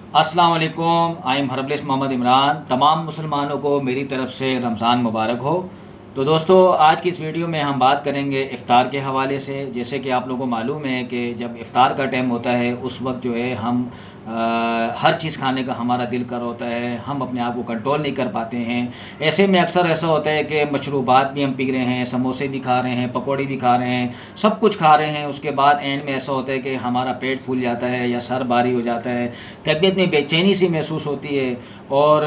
अस्सलाम वालेकुम। I am herbalist Mohammad Imran. तमाम मुसलमानों को मेरी तरफ से रमज़ान मुबारक हो। तो दोस्तों, आज की इस वीडियो में हम बात करेंगे इफ़्तार के हवाले से। जैसे कि आप लोगों को मालूम है कि जब इफ़्तार का टाइम होता है उस वक्त जो है हम हर चीज़ खाने का हमारा दिल कर होता है, हम अपने आप को कंट्रोल नहीं कर पाते हैं। ऐसे में अक्सर ऐसा होता है कि मशरूबात भी हम पी रहे हैं, समोसे भी खा रहे हैं, पकौड़े भी खा रहे हैं, सब कुछ खा रहे हैं। उसके बाद एंड में ऐसा होता है कि हमारा पेट फूल जाता है या सर भारी हो जाता है, तबीयत में बेचैनी सी महसूस होती है और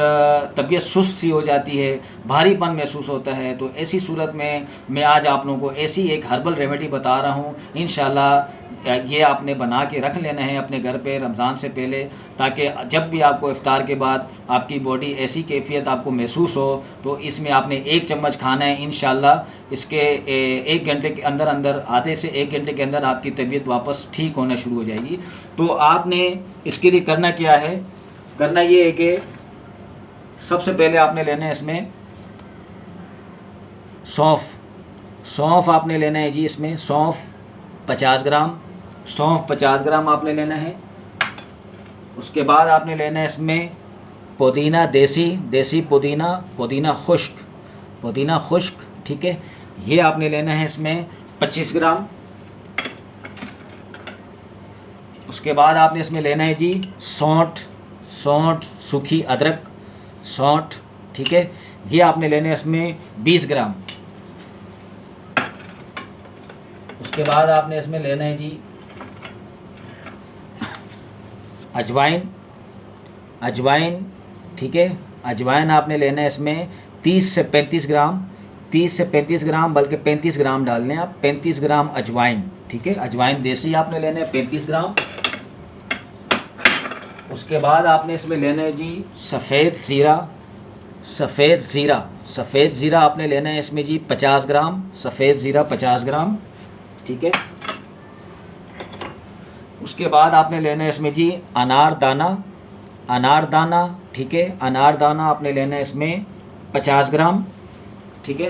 तबीयत सुस्त सी हो जाती है, भारीपन महसूस होता है। तो ऐसी सूरत में मैं आज आप लोगों को ऐसी एक हर्बल रेमेडी बता रहा हूँ। इंशाल्लाह ये आपने बना के रख लेना है अपने घर पे रमज़ान से पहले, ताकि जब भी आपको इफ़्तार के बाद आपकी बॉडी ऐसी कैफियत आपको महसूस हो तो इसमें आपने 1 चम्मच खाना है। इंशाल्लाह इसके 1 घंटे के अंदर अंदर, आधे से 1 घंटे के अंदर आपकी तबीयत वापस ठीक होना शुरू हो जाएगी। तो आपने इसके लिए करना क्या है, करना ये है कि सबसे पहले आपने लेना है इसमें सौंफ आपने लेना है जी। इसमें सौंफ 50 ग्राम, सौंफ 50 ग्राम आपने लेना है। उसके बाद आपने लेना है इसमें पुदीना, देसी पुदीना खुश्क, ठीक है, ये आपने लेना है इसमें 25 ग्राम। उसके बाद आपने इसमें लेना है जी सौंठ, सूखी अदरक, सौंठ, ठीक है, ये आपने लेना है इसमें 20 ग्राम। उसके बाद आपने इसमें लेना है जी अजवाइन, ठीक है, अजवाइन आपने लेना है इसमें 30 से 35 ग्राम, बल्कि 35 ग्राम डाल लें आप, 35 ग्राम अजवाइन, ठीक है, अजवाइन देसी आपने लेना है 35 ग्राम। उसके बाद आपने इसमें लेना है जी सफ़ेद ज़ीरा आपने लेना है इसमें जी 50 ग्राम, सफ़ेद ज़ीरा 50 ग्राम, ठीक है। उसके बाद आपने लेना है इसमें जी अनारदाना, ठीक है, अनारदाना आपने लेना है इसमें 50 ग्राम, ठीक है।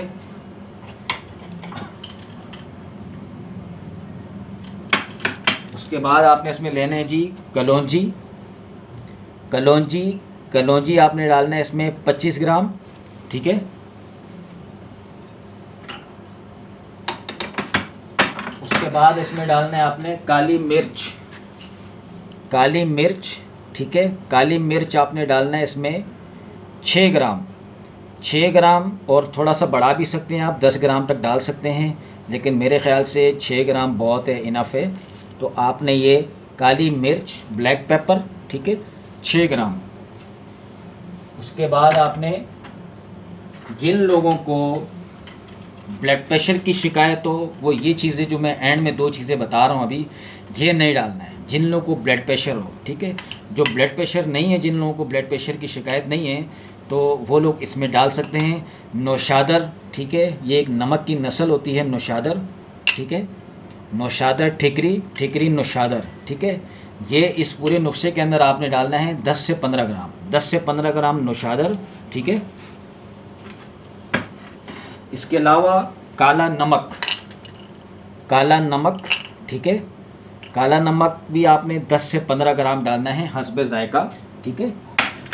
उसके बाद आपने इसमें लेना है जी कलौंजी आपने डालना है इसमें 25 ग्राम, ठीक है। उसके बाद इसमें डालना है आपने काली मिर्च, ठीक है, काली मिर्च आपने डालना है इसमें 6 ग्राम, और थोड़ा सा बढ़ा भी सकते हैं आप, 10 ग्राम तक डाल सकते हैं, लेकिन मेरे ख़्याल से 6 ग्राम बहुत है, इनफ है। तो आपने ये काली मिर्च, ब्लैक पेपर, ठीक है, 6 ग्राम। उसके बाद आपने जिन लोगों को ब्लड प्रेशर की शिकायत हो, वो ये चीज़ें जो मैं एंड में 2 चीज़ें बता रहा हूँ अभी, ये नहीं डालना है। जिन लोगों को ब्लड प्रेशर हो, ठीक है, जो ब्लड प्रेशर नहीं है, जिन लोगों को ब्लड प्रेशर की शिकायत नहीं है, तो वो लोग इसमें डाल सकते हैं नौशादर, ठीक है, ये एक नमक की नस्ल होती है नौशादर, ठीक है, नौशादर ठिकरी नौशादर, ठीक है, ये इस पूरे नुस्खे के अंदर आपने डालना है 10 से 15 ग्राम नौशादर, ठीक है। इसके अलावा काला नमक, ठीक है, काला नमक भी आपने 10 से 15 ग्राम डालना है हस्बे जायका, ठीक है।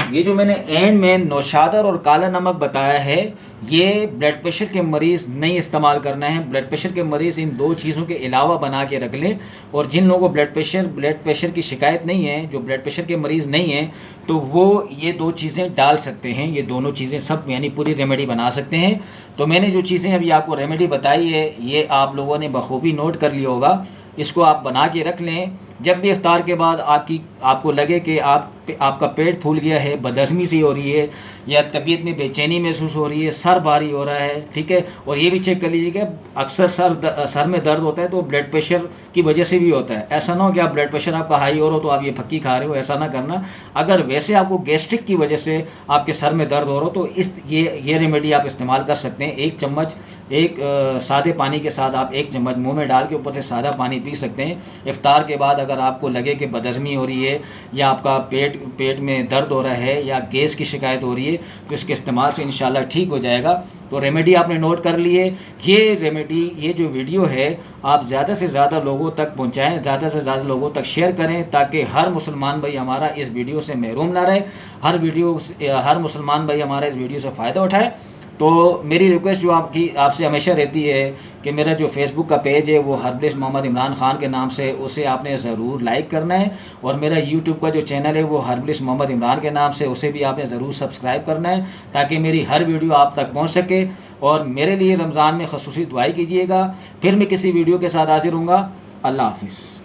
ये जो मैंने एंड में नौशादर और काला नमक बताया है, ये ब्लड प्रेशर के मरीज़ नहीं इस्तेमाल करना है। ब्लड प्रेशर के मरीज़ इन 2 चीज़ों के अलावा बना के रख लें। और जिन लोगों को ब्लड प्रेशर की शिकायत नहीं है, जो ब्लड प्रेशर के मरीज़ नहीं हैं, तो वो ये 2 चीज़ें डाल सकते हैं। ये दोनों चीज़ें सब यानी पूरी रेमेडी बना सकते हैं। तो मैंने जो चीज़ें अभी आपको रेमेडी बताई है, ये आप लोगों ने बखूबी नोट कर लिया होगा। इसको आप बना के रख लें। जब भी इफ्तार के बाद आपको लगे कि आपका पेट फूल गया है, बदहज़मी सी हो रही है, या तबीयत में बेचैनी महसूस हो रही है, सर भारी हो रहा है, ठीक है, और ये भी चेक कर लीजिए कि अक्सर सर में दर्द होता है तो ब्लड प्रेशर की वजह से भी होता है। ऐसा ना हो कि आप ब्लड प्रेशर आपका हाई हो रहा हो तो आप ये फक्की खा रहे हो, ऐसा ना करना। अगर वैसे आपको गैस्ट्रिक की वजह से आपके सर में दर्द हो रहा हो तो ये रेमेडी आप इस्तेमाल कर सकते हैं। 1 चम्मच सादे पानी के साथ आप 1 चम्मच मुँह में डाल के ऊपर से सादा पानी पी सकते हैं। इफ्तार के बाद अगर आपको लगे कि बदहज़मी हो रही है या आपका पेट में दर्द हो रहा है या गैस की शिकायत हो रही है तो इसके इस्तेमाल से इंशाल्लाह ठीक हो जाएगा। तो रेमेडी आपने नोट कर लिए। ये रेमेडी, ये जो वीडियो है आप ज़्यादा से ज़्यादा लोगों तक पहुँचाएँ, ज़्यादा से ज़्यादा लोगों तक शेयर करें ताकि हर मुसलमान भाई हमारा इस वीडियो से महरूम ना रहे, हर मुसलमान भाई हमारा इस वीडियो से फ़ायदा उठाए। तो मेरी रिक्वेस्ट जो आपसे हमेशा रहती है कि मेरा जो फेसबुक का पेज है वो हर्बलिस्ट मोहम्मद इमरान ख़ान के नाम से, उसे आपने ज़रूर लाइक करना है, और मेरा यूट्यूब का जो चैनल है वो हर्बलिस्ट मोहम्मद इमरान के नाम से, उसे भी आपने ज़रूर सब्सक्राइब करना है ताकि मेरी हर वीडियो आप तक पहुंच सके। और मेरे लिए रमज़ान में ख़ुसूसी दुआई कीजिएगा। फिर मैं किसी वीडियो के साथ हाजिर हूँगा। अल्लाह हाफ़िज़।